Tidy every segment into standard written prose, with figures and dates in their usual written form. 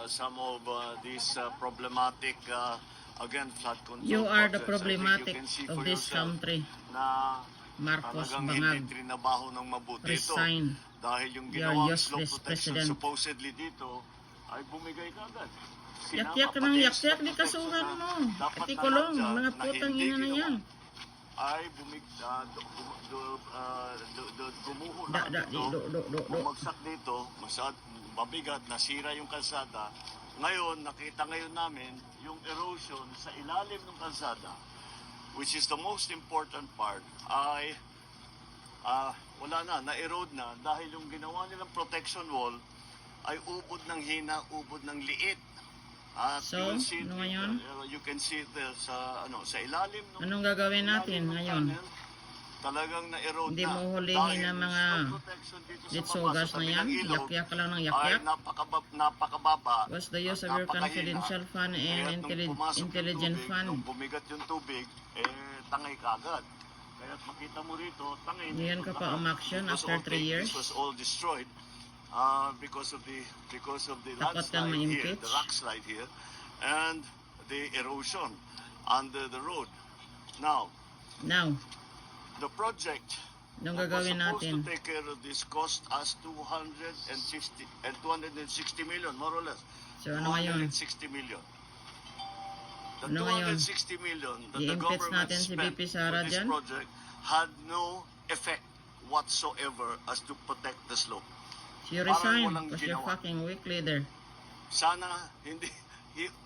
some of these problematic again flood control You are the projects. problematic I think you can see of for this yourself country. Na Marcos talagang Bangag. hindi trinabaho ng mabuti ito. Resign. Dahil yung You're ginawang slope useless protection president. supposedly dito ay bumigay kagad. Yak-yak ng yak-yak di kasuhan mo. Pati kulong, mga putang ina na yan. Ay gumuho na dito, bumagsak dito, mabigat, nasira yung kalsada. Ngayon, nakita ngayon namin yung erosion sa ilalim ng kalsada, which is the most important part, ay wala na-erode na dahil yung ginawa nilang protection wall ay ubod ng hina, ubod ng liit. So, ano ngayon? You can see it there sa ilalim ng Anong gagawin natin ngayon? Talagang na-erode Hindi na. mo hulihin ng mga litsogas na yan? Yak-yak lang ng yak-yak? Ay napakababa. What's the use of your confidential fund and intelligent fund? Nung bumigat yung tubig, tangay kagad. Kaya makita mo rito, tangay. Ngayon ka pa umaksyon after 3 years? This was all destroyed because of the Takot kang landslide here, ma-impeach? the rock slide here, and the erosion under the road. Now, the project anong that was gagawin supposed natin? to take care of this cost us 260 million, more or less. So, ano ngayon? 260 million. The Ano ngayon? 260 million that the I-impeach government natin si spent BP Sara for this dyan? project had no effect whatsoever as to protect the slope. You Parang resign walang because you're ginawa. fucking weak leader. Sana hindi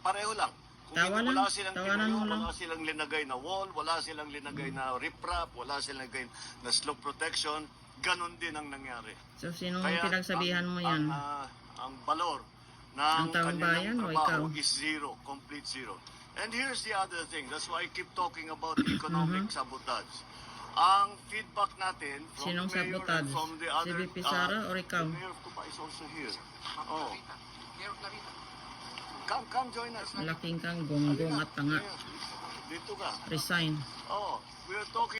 pareho lang. Kung Tawanan, wala silang tawanan mo ginawa, lang. wala silang linagay na wall, wala silang linagay na riprap, wala silang linagay na slope protection, ganon din ang nangyari. So, sinong Kaya pinagsabihan mo yan? Ang valor ng Ang taong bayan kanilang o trabaho ikaw? is zero, complete zero. And here's the other thing, that's why I keep talking about economic sabotage. Ang feedback natin from Sinong the mayor sabotage? and from the Si other... BP Sara or ikaw? The mayor of Tuba is also here. Oh. Come join us. Malaking kang gonggong at tanga. Dito ka. Resign. Oh, we are talking